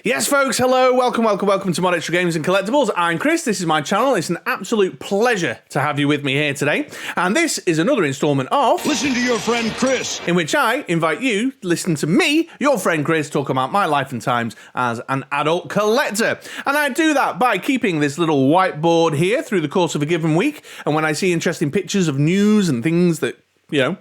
Yes, folks, hello, welcome to Mod Extra Games and Collectibles. I'm Chris, this is my channel. It's an absolute pleasure to have you with me here today. And this is another installment of Listen to Your Friend Chris, in which I invite you to listen to me, your friend Chris, talk about my life and times as an adult collector. And I do that by keeping this little whiteboard here through the course of a given week. And when I see interesting pictures of news and things that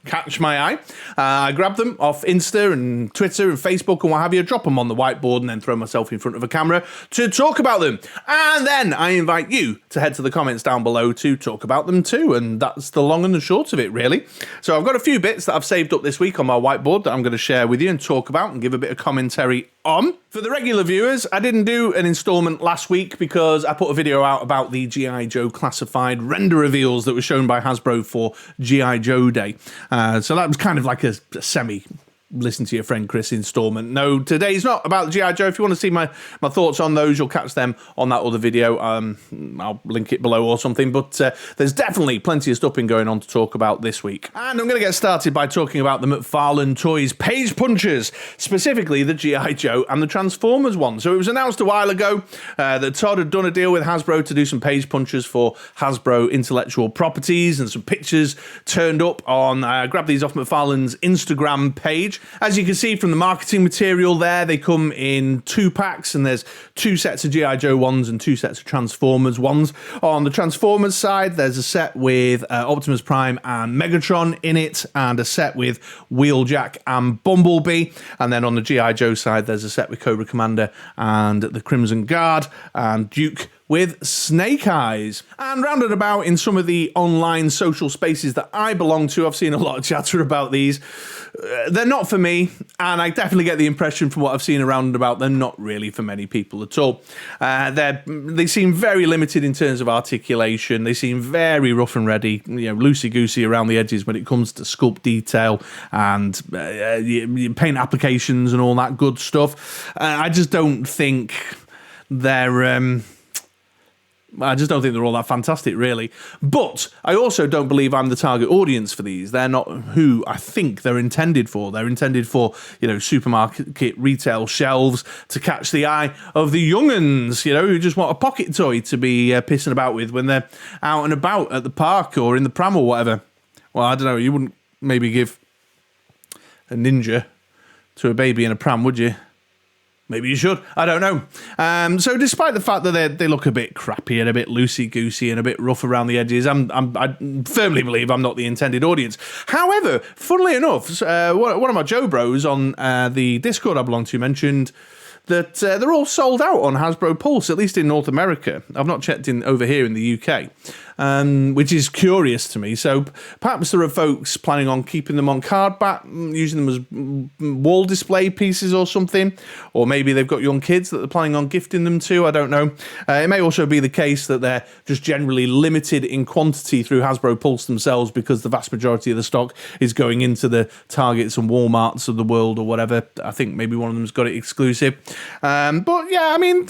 catch my eye, I grab them off Insta and Twitter and Facebook and what have you, drop them on the whiteboard and then throw myself in front of a camera to talk about them. And then I invite you to head to the comments down below to talk about them too. And that's the long and the short of it, really. So I've got a few bits that I've saved up this week on my whiteboard that I'm going to share with you and talk about and give a bit of commentary on. For the regular viewers, I didn't do an installment last week because I put a video out about the G.I. Joe classified render reveals that were shown by Hasbro for G.I. Joe Day. So that was kind of like a semi listen to your friend Chris installment. No, today's not about G.I. Joe. If you want to see my thoughts on those, you'll catch them on that other video. I'll link it below or something. But there's definitely plenty of stuff going on to talk about this week. And I'm going to get started by talking about the McFarlane Toys page punchers, specifically the G.I. Joe and the Transformers one. So it was announced a while ago that Todd had done a deal with Hasbro to do some page punchers for Hasbro intellectual properties, and some pictures turned up on, grab these off McFarlane's Instagram page. As you can see from the marketing material there, they come in 2 packs, and there's 2 sets of G.I. Joe ones and 2 sets of Transformers ones. On the Transformers side, there's a set with Optimus Prime and Megatron in it, and a set with Wheeljack and Bumblebee. And then on the G.I. Joe side, there's a set with Cobra Commander and the Crimson Guard and Duke with Snake Eyes. And rounded about in some of the online social spaces that I belong to, I've seen a lot of chatter about these. They're not for me, and I definitely get the impression from what I've seen around and about, they're not really for many people at all. They seem very limited in terms of articulation. They seem very rough and ready, loosey-goosey around the edges when it comes to sculpt detail and paint applications and all that good stuff. I just don't think they're all that fantastic, really. But I also don't believe I'm the target audience for these. They're not who I think they're intended for. They're intended for, supermarket retail shelves to catch the eye of the young'uns, who just want a pocket toy to be pissing about with when they're out and about at the park or in the pram or whatever. Well, I don't know. You wouldn't maybe give a ninja to a baby in a pram, would you? Maybe you should. I don't know. So despite the fact that they look a bit crappy and a bit loosey-goosey and a bit rough around the edges, I firmly believe I'm not the intended audience. However, funnily enough, one of my Joe bros on the Discord I belong to mentioned that they're all sold out on Hasbro Pulse, at least in North America. I've not checked in over here in the UK, which is curious to me. So perhaps there are folks planning on keeping them on card back, using them as wall display pieces or something. Or maybe they've got young kids that they're planning on gifting them to. I don't know. It may also be the case that they're just generally limited in quantity through Hasbro Pulse themselves, because the vast majority of the stock is going into the Targets and Walmarts of the world or whatever. I think maybe one of them's got it exclusive. But yeah, I mean,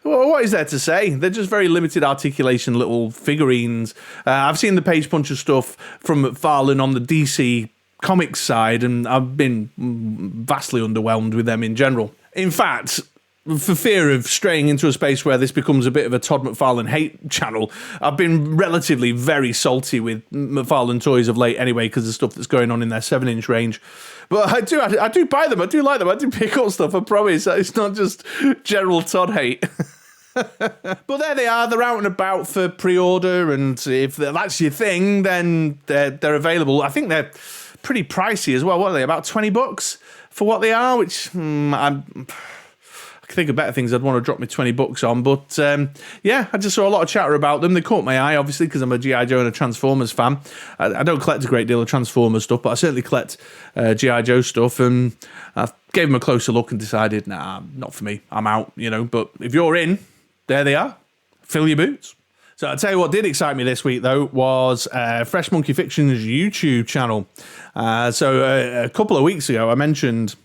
what is there to say? They're just very limited articulation little figurines. I've seen the page puncher stuff from McFarlane on the DC Comics side, and I've been vastly underwhelmed with them in general. In fact, for fear of straying into a space where this becomes a bit of a Todd McFarlane hate channel, I've been relatively very salty with McFarlane Toys of late anyway, because of stuff that's going on in their 7-inch range. But I do buy them, I do like them, I do pick up stuff, I promise. It's not just general Todd hate. But there they are, they're out and about for pre-order, and if that's your thing, then they're available. I think they're pretty pricey as well. What are they, about $20 for what they are? Which I can think of better things I'd want to drop me $20 on, but yeah, I just saw a lot of chatter about them. They caught my eye, obviously, because I'm a G.I. Joe and a Transformers fan. I don't collect a great deal of Transformers stuff, but I certainly collect G.I. Joe stuff, and I gave them a closer look and decided, nah, not for me, I'm out, But if you're in, there they are. Fill your boots. So I'll tell you what did excite me this week, though, was Fresh Monkey Fiction's YouTube channel. So a couple of weeks ago, I mentioned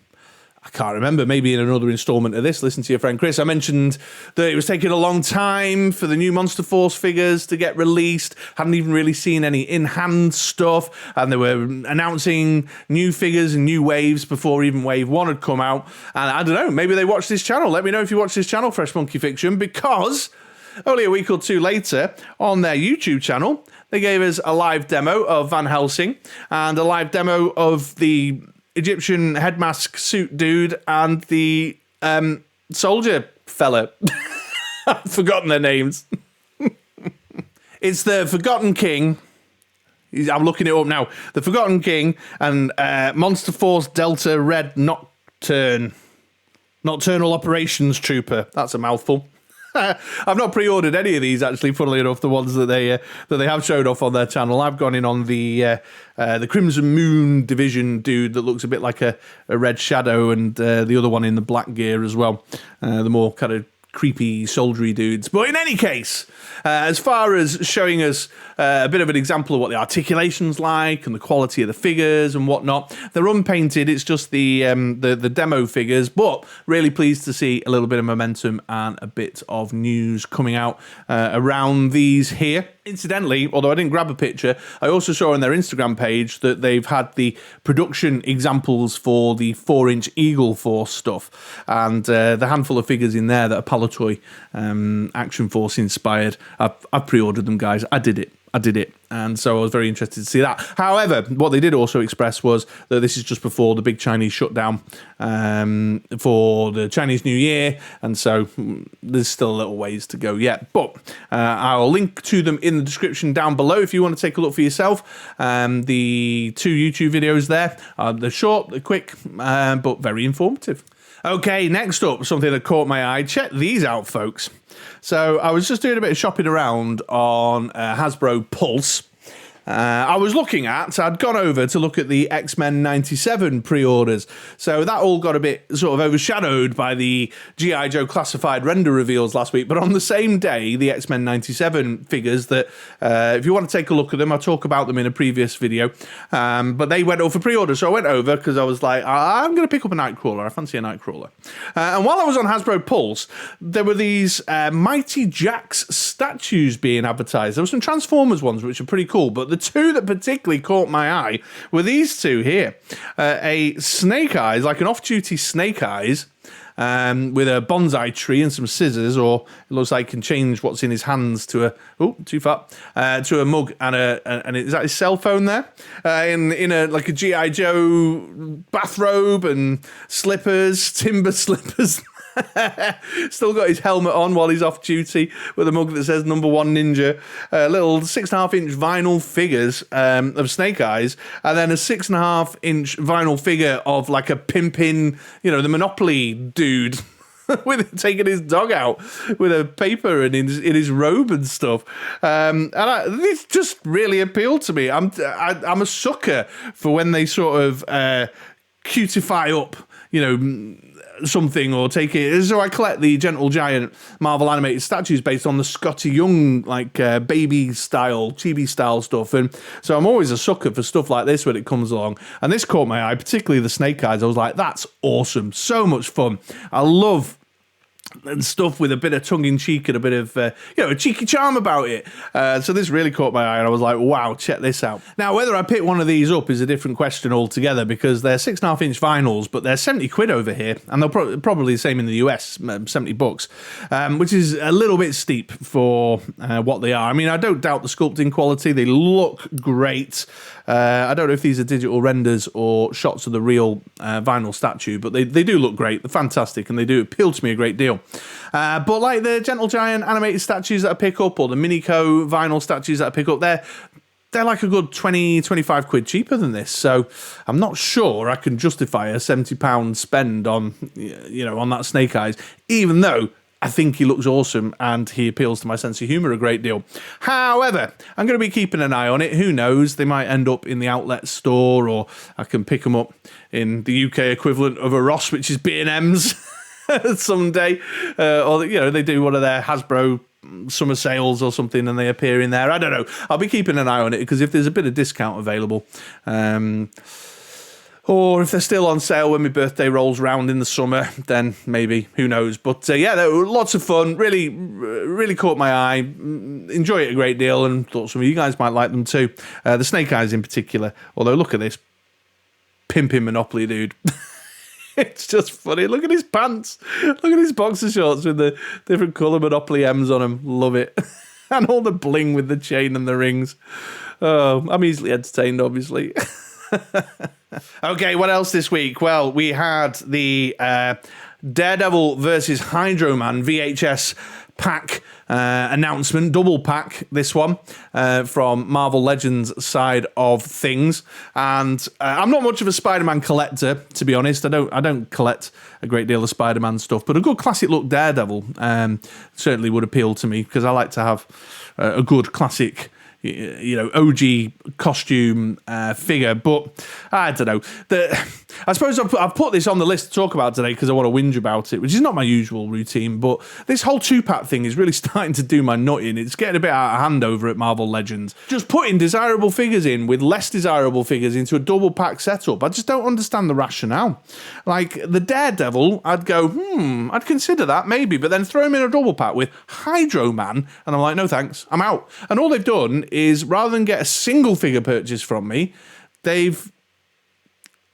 I can't remember, maybe in another installment of this, listen to your friend Chris, I mentioned that it was taking a long time for the new Monster Force figures to get released. Hadn't even really seen any in-hand stuff, and they were announcing new figures and new waves before even Wave 1 had come out. And I don't know, maybe they watched this channel. Let me know if you watch this channel, Fresh Monkey Fiction, because only a week or two later, on their YouTube channel, they gave us a live demo of Van Helsing and a live demo of the Egyptian head mask suit dude and the soldier fella. I've forgotten their names. It's the Forgotten King. I'm looking it up now. The Forgotten King and Monster Force Delta Red Nocturnal Operations Trooper. That's a mouthful. I've not pre-ordered any of these, actually, funnily enough, the ones that they have showed off on their channel. I've gone in on the Crimson Moon division dude that looks a bit like a Red Shadow, and the other one in the black gear as well. The more kind of creepy, soldiery dudes. But in any case, as far as showing us a bit of an example of what the articulation's like and the quality of the figures and whatnot, they're unpainted. It's just the demo figures, but really pleased to see a little bit of momentum and a bit of news coming out around these here. Incidentally, although I didn't grab a picture, I also saw on their Instagram page that they've had the production examples for the 4-inch Eagle Force stuff, and the handful of figures in there that are Palatoy Action Force inspired. I've pre-ordered them, guys. I did it. And so I was very interested to see that. However, what they did also express was that this is just before the big Chinese shutdown for the Chinese New Year, and so there's still a little ways to go yet. But I'll link to them in the description down below if you want to take a look for yourself. The 2 YouTube videos there, they're short, they're quick, but very informative. Okay, next up, something that caught my eye. Check these out, folks. So I was just doing a bit of shopping around on Hasbro Pulse. I was looking at, I'd gone over to look at the X-Men 97 pre-orders. So that all got a bit sort of overshadowed by the G.I. Joe classified render reveals last week. But on the same day, the X-Men 97 figures that, if you want to take a look at them, I'll talk about them in a previous video. But they went over pre-order. So I went over because I was like, I'm going to pick up a Nightcrawler. I fancy a Nightcrawler. And while I was on Hasbro Pulse, there were these Mighty Jaxx statues being advertised. There were some Transformers ones, which are pretty cool. But the two that particularly caught my eye were these two here. A Snake Eyes, like an off-duty Snake Eyes, with a bonsai tree and some scissors, or it looks like he can change what's in his hands to a to a mug and is that his cell phone there? In a like a G.I. Joe bathrobe and slippers, timber slippers. Still got his helmet on while he's off duty with a mug that says "Number 1 Ninja." Little 6.5-inch vinyl figures of Snake Eyes, and then a 6.5-inch vinyl figure of like a pimpin', the Monopoly dude. With taking his dog out with a paper and in his robe and stuff, and this just really appealed to me. I'm a sucker for when they sort of cutify up, something, or take it. So I collect the Gentle Giant Marvel animated statues based on the Scotty Young, like baby style, chibi style stuff. And so I'm always a sucker for stuff like this when it comes along. And this caught my eye, particularly the Snake Eyes. I was like, that's awesome. So much fun. I love and stuff with a bit of tongue-in-cheek and a bit of, a cheeky charm about it. So this really caught my eye, and I was like, wow, check this out. Now, whether I pick one of these up is a different question altogether, because they're 6.5-inch vinyls, but they're 70 quid over here, and they're probably the same in the US, 70 bucks, which is a little bit steep for what they are. I mean, I don't doubt the sculpting quality. They look great. I don't know if these are digital renders or shots of the real vinyl statue, but they do look great. They're fantastic, and they do appeal to me a great deal. But like the Gentle Giant animated statues that I pick up, or the Minico vinyl statues that I pick up, they're like a good 20, 25 quid cheaper than this. So I'm not sure I can justify a £70 spend on, on that Snake Eyes, even though I think he looks awesome and he appeals to my sense of humour a great deal. However, I'm going to be keeping an eye on it. Who knows? They might end up in the outlet store, or I can pick them up in the UK equivalent of a Ross, which is B&M's someday. Or, they do one of their Hasbro summer sales or something and they appear in there. I don't know. I'll be keeping an eye on it, because if there's a bit of discount available, Or if they're still on sale when my birthday rolls round in the summer, then maybe, who knows. But yeah, they were lots of fun, really caught my eye, enjoy it a great deal, and thought some of you guys might like them too. The Snake Eyes in particular, although look at this pimping Monopoly dude. It's just funny. Look at his pants. Look at his boxer shorts with the different colour Monopoly M's on them. Love it. And all the bling with the chain and the rings. Oh, I'm easily entertained, obviously. Okay, what else this week? Well, we had the Daredevil versus Hydro Man VHS pack announcement, double pack, this one, from Marvel Legends side of things. And I'm not much of a Spider-Man collector, to be honest. I don't collect a great deal of Spider-Man stuff, but a good classic look Daredevil certainly would appeal to me, because I like to have a good classic, OG costume figure. But I don't know. I suppose I've put this on the list to talk about today because I want to whinge about it, which is not my usual routine. But this whole 2-pack thing is really starting to do my nut in. It's getting a bit out of hand over at Marvel Legends. Just putting desirable figures in with less desirable figures into a double pack setup. I just don't understand the rationale. Like the Daredevil, I'd go, I'd consider that maybe, but then throw him in a double pack with Hydro Man, and I'm like, no thanks, I'm out. And all they've done is, rather than get a single figure purchase from me, they've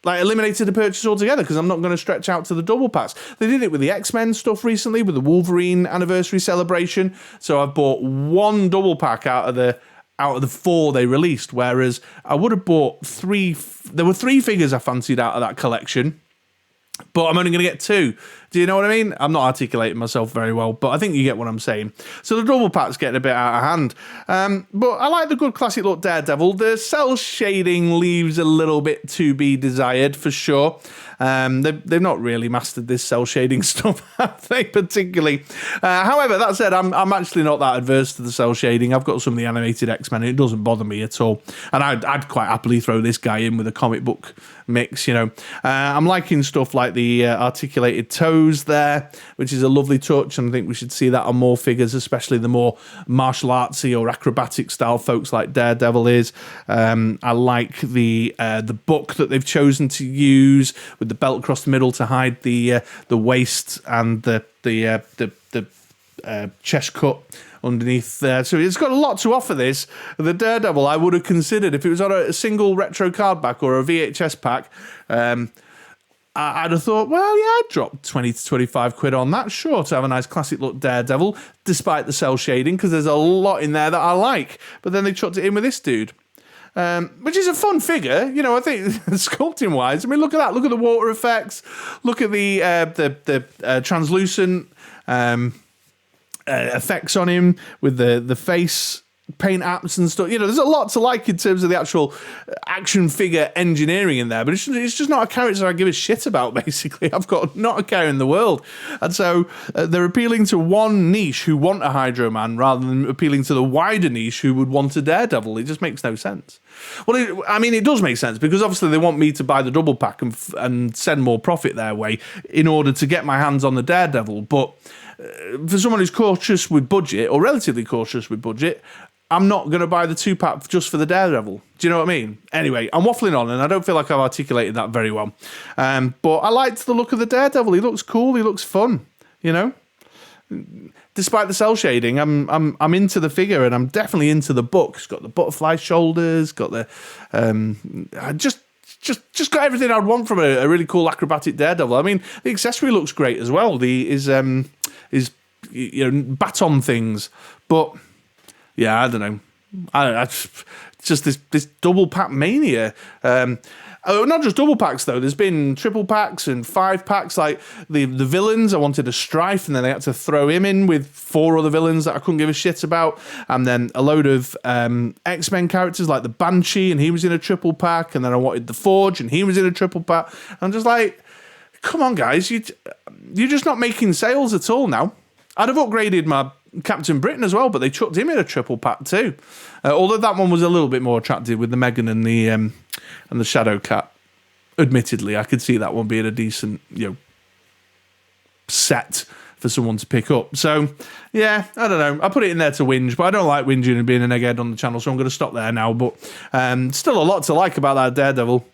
eliminated the purchase altogether, because I'm not going to stretch out to the double packs. They did it with the X-Men stuff recently, with the Wolverine anniversary celebration. So I've bought one double pack out of the 4 they released, whereas I would have bought 3. There were 3 figures I fancied out of that collection, but I'm only going to get 2. Do you know what I mean? I'm not articulating myself very well, but I think you get what I'm saying. So the double pack's getting a bit out of hand. But I like the good classic look Daredevil. The cell shading leaves a little bit to be desired, for sure. They've not really mastered this cell shading stuff, have they, particularly? However, that said, I'm actually not that adverse to the cell shading. I've got some of the animated X-Men, and it doesn't bother me at all. And I'd quite happily throw this guy in with a comic book mix, I'm liking stuff like the articulated toes there, which is a lovely touch, and I think we should see that on more figures, especially the more martial artsy or acrobatic style folks like Daredevil is. I like the book that they've chosen to use with the belt across the middle to hide the waist and the chest cut underneath there. So it's got a lot to offer, this. The Daredevil, I would have considered, if it was on a single retro card back or a VHS pack, I'd have thought, well, yeah, I'd drop 20 to 25 quid on that, sure, to have a nice classic look Daredevil, despite the cell shading, because there's a lot in there that I like. But then they chucked it in with this dude. Which is a fun figure, I think, sculpting wise. I mean, look at that. Look at the water effects. Look at the translucent effects on him with the face paint apps and stuff. There's a lot to like in terms of the actual action figure engineering in there, but it's just not a character I give a shit about, basically. I've got not a care in the world. And so they're appealing to one niche who want a Hydro Man rather than appealing to the wider niche who would want a Daredevil. It just makes no sense. Well, it does make sense, because obviously they want me to buy the double pack and send more profit their way in order to get my hands on the Daredevil. But for someone who's cautious with budget, or relatively cautious with budget, I'm not going to buy the 2-pack just for the Daredevil. Do you know what I mean? Anyway, I'm waffling on, and I don't feel like I've articulated that very well. But I liked the look of the Daredevil. He looks cool. He looks fun, Despite the cell shading, I'm into the figure, and I'm definitely into the book. It's got the butterfly shoulders, got the just got everything I'd want from a really cool acrobatic Daredevil. I mean, the accessory looks great as well. His baton things, but yeah, I don't know. Just this double pack mania. Not just double packs though. There's been triple packs and 5 packs. Like the villains, I wanted a Strife, and then they had to throw him in with 4 other villains that I couldn't give a shit about. And then a load of X-Men characters like the Banshee, and he was in a triple pack. And then I wanted the Forge, and he was in a triple pack. I'm just like, come on, guys, you're just not making sales at all now. I'd have upgraded my Captain Britain as well, but they chucked him in a triple pack too. Although that one was a little bit more attractive with the Megan and the Shadow Cat. Admittedly, I could see that one being a decent, set for someone to pick up. So, yeah, I don't know. I put it in there to whinge, but I don't like whinging and being an egghead on the channel, so I'm going to stop there now. But still a lot to like about that Daredevil.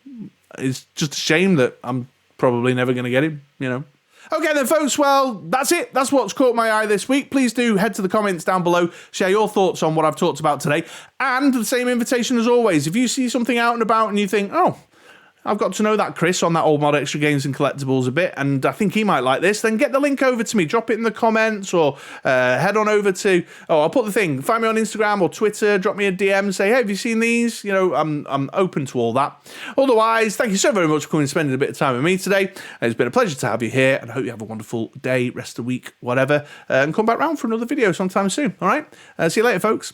it's just a shame that I'm probably never going to get him, you know. Okay then, folks, well, that's it. That's what's caught my eye this week. Please do head to the comments down below, share your thoughts on what I've talked about today, and the same invitation as always. If you see something out and about and you think, oh, I've got to know that Chris on that Old Mod Extra Games and Collectibles a bit, and I think he might like this, then get the link over to me. Drop it in the comments, or head on over to, I'll put the thing, find me on Instagram or Twitter, drop me a DM, say, hey, have you seen these? You know, I'm open to all that. Otherwise, thank you so very much for coming and spending a bit of time with me today. It's been a pleasure to have you here, and I hope you have a wonderful day, rest of the week, whatever, and come back round for another video sometime soon, all right? See you later, folks.